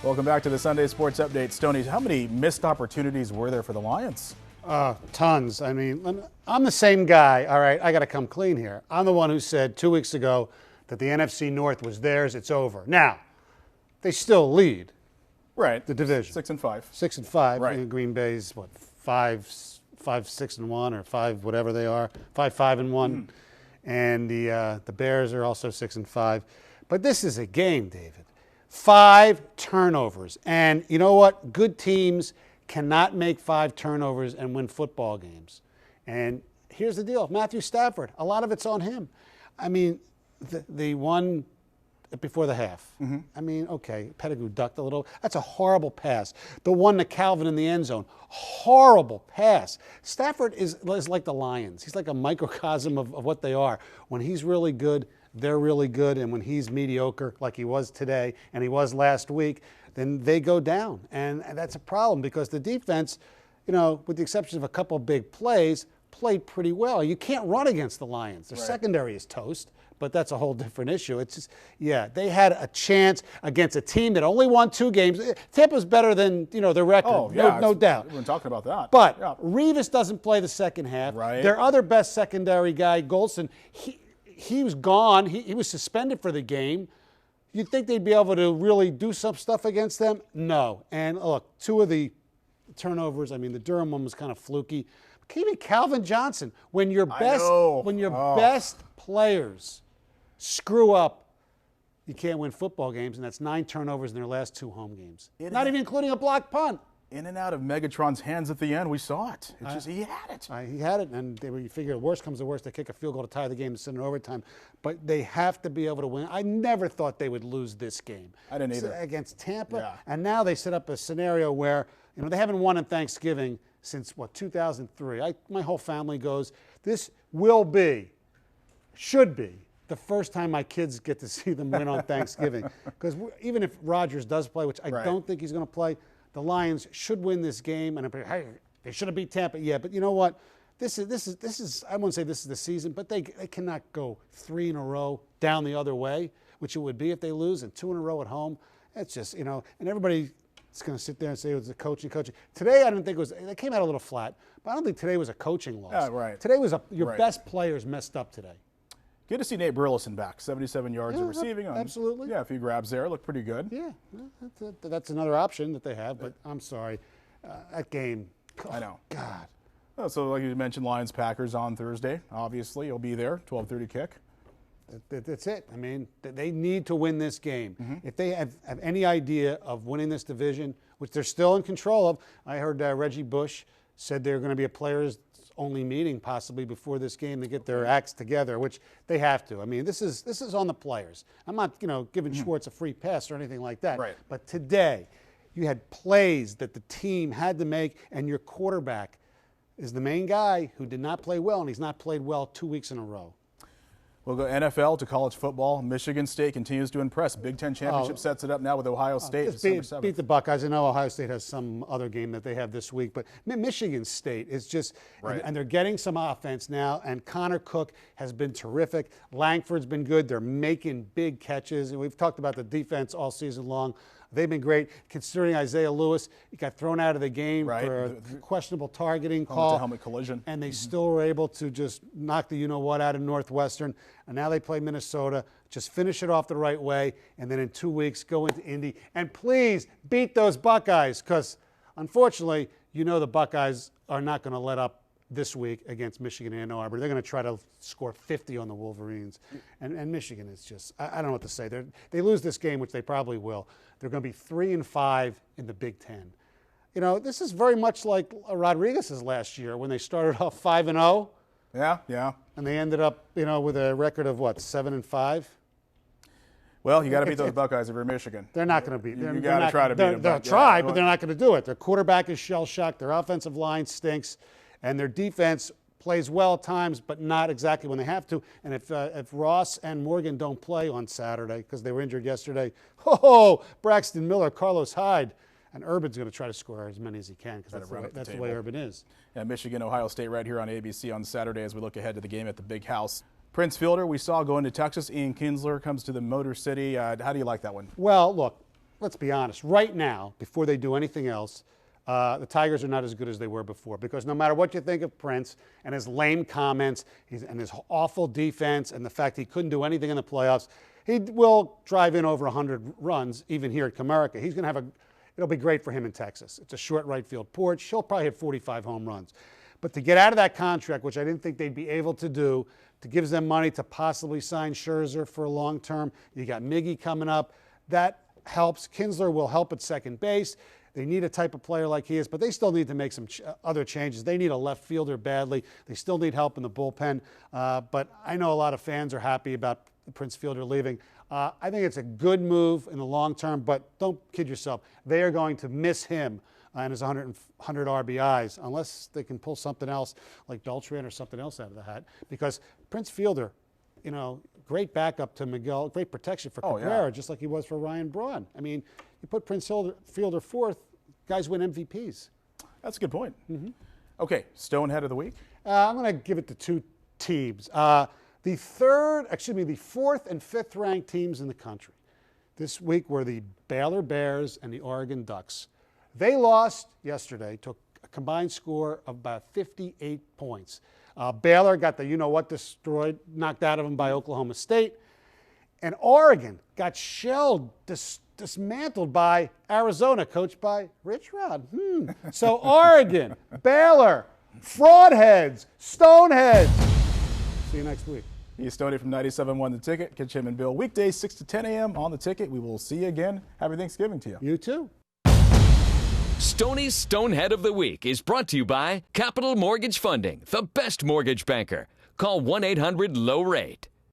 Welcome back to the Sunday Sports Update. Stoney, how many missed opportunities were there for the Lions? Tons. I mean, I'm the same guy. All right, I got to come clean here. I'm the one who said 2 weeks ago that the NFC North was theirs. It's over. Now, they still lead. Right. The division. 6 and 5. 6 and 5. Right. And Green Bay's what 5, 6 and 1, or 5 whatever they are. 5 and 1. And the Bears are also 6 and 5. But this is a game, David. 5 turnovers. And you know what? Good teams cannot make 5 turnovers and win football games. And here's the deal. Matthew Stafford, a lot of it's on him. I mean, the one before the half. I mean, okay, Pettigrew ducked a little. That's a horrible pass. The one to Calvin in the end zone. Horrible pass. Stafford is like the Lions. He's like a microcosm of what they are. When he's really good, they're really good. And when he's mediocre, like he was today and he was last week, then they go down. And that's a problem because the defense, you know, with the exception of a couple big plays, played pretty well. You can't run against the Lions. Their secondary is toast, but that's a whole different issue. It's just, yeah, they had a chance against a team that only won 2 games. Tampa's better than, you know, their record. Oh, yeah, no doubt. We've been talking about that. But yeah. Revis doesn't play the second half. Right. Their other best secondary guy, Golson, he was gone. He was suspended for the game. You'd think they'd be able to really do some stuff against them? No. And look, 2 of the turnovers, I mean, the Durham one was kind of fluky. Even Calvin Johnson, when your best players screw up, you can't win football games, and that's 9 turnovers in their last 2 home games. Not even including a blocked punt. In and out of Megatron's hands at the end, we saw it. He had it. He had it, and you figure the worst comes to worst, they kick a field goal to tie the game and send it overtime. But they have to be able to win. I never thought they would lose this game. I didn't either. Against Tampa. Yeah. And now they set up a scenario where, you know, they haven't won on Thanksgiving since, 2003. My whole family goes, this should be, the first time my kids get to see them win on Thanksgiving. Because even if Rodgers does play, which I don't think he's going to play, the Lions should win this game, and they should have beat Tampa. Yeah, but you know what? This is. I won't say this is the season, but they cannot go 3 in a row down the other way, which it would be if they lose, and 2 in a row at home. It's just, you know, and everybody is going to sit there and say it was the coaching. Today, I didn't think it was. They came out a little flat, but I don't think today was a coaching loss. Yeah, right. Today was your best players messed up today. Good to see Nate Burleson back. 77 yards of receiving. Absolutely. Yeah, a few grabs there. Looked pretty good. Yeah, that's another option that they have, but I'm sorry. That game, I know. God. Oh, so like you mentioned, Lions-Packers on Thursday. Obviously, you'll be there, 12:30 kick. That's it. I mean, they need to win this game. If they have any idea of winning this division, which they're still in control of, I heard Reggie Bush said they're going to be a players-only meeting possibly before this game to get their acts together, which they have to. I mean, this is on the players. I'm not, giving Schwartz a free pass or anything like that. Right. But today, you had plays that the team had to make, and your quarterback is the main guy who did not play well, and he's not played well 2 weeks in a row. We'll go NFL to college football. Michigan State continues to impress. Big Ten Championship sets it up now with Ohio State. December 7th. Beat the Buckeyes. I know Ohio State has some other game that they have this week, but Michigan State is just, and they're getting some offense now, and Connor Cook has been terrific. Langford's been good. They're making big catches, and we've talked about the defense all season long. They've been great, considering Isaiah Lewis got thrown out of the game for a questionable targeting call. Helmet collision. And they still were able to just knock the you-know-what out of Northwestern. And now they play Minnesota. Just finish it off the right way, and then in 2 weeks go into Indy. And please beat those Buckeyes, because unfortunately, the Buckeyes are not going to let up this week against Michigan and Ann Arbor. They're going to try to score 50 on the Wolverines. And Michigan is just, I don't know what to say. They lose this game, which they probably will. They're going to be 3-5 in the Big Ten. This is very much like Rodriguez's last year when they started off 5-0. Yeah. And they ended up, with a record of 7-5. Well, you got to beat those Buckeyes if you're Michigan. They're not going to beat. You got to try to beat them. They'll try, but they're not going to do it. Their quarterback is shell-shocked. Their offensive line stinks. And their defense plays well at times, but not exactly when they have to. And if Ross and Morgan don't play on Saturday because they were injured yesterday, Braxton Miller, Carlos Hyde, and Urban's going to try to score as many as he can because that's the way Urban is. Yeah, Michigan, Ohio State right here on ABC on Saturday as we look ahead to the game at the Big House. Prince Fielder, we saw going to Texas. Ian Kinsler comes to the Motor City. How do you like that one? Well, look, let's be honest, right now, before they do anything else, the Tigers are not as good as they were before, because no matter what you think of Prince and his lame comments and his awful defense and the fact he couldn't do anything in the playoffs, he will drive in over 100 runs even here at Comerica. He's going to have it'll be great for him in Texas. It's a short right field porch. He'll probably hit 45 home runs. But to get out of that contract, which I didn't think they'd be able to do, to give them money to possibly sign Scherzer for a long term. You got Miggy coming up. That helps. Kinsler will help at second base. They need a type of player like he is, but they still need to make some other changes. They need a left fielder badly. They still need help in the bullpen. But I know a lot of fans are happy about Prince Fielder leaving. I think it's a good move in the long term, but don't kid yourself. They are going to miss him and his 100 RBIs unless they can pull something else like Beltran or something else out of the hat. Because Prince Fielder, you know, great backup to Miguel, great protection for Cabrera, just like he was for Ryan Braun. I mean, you put Prince Fielder fourth, guys win MVPs. That's a good point. Okay, Stonehead of the week. I'm going to give it to two teams. The fourth and fifth ranked teams in the country this week were the Baylor Bears and the Oregon Ducks. They lost yesterday, took a combined score of about 58 points. Baylor got the you-know-what destroyed, knocked out of them by Oklahoma State. And Oregon got shelled, dismantled by Arizona, coached by Rich Rod. So Oregon, Baylor, fraudheads, stoneheads. See you next week. He's Stoney from 97.1 The Ticket. Catch him and Bill weekdays 6 to 10 a.m. on The Ticket. We will see you again. Happy Thanksgiving to you. You too. Stoney's Stonehead of the Week is brought to you by Capital Mortgage Funding, the best mortgage banker. Call 1-800-LOW-RATE.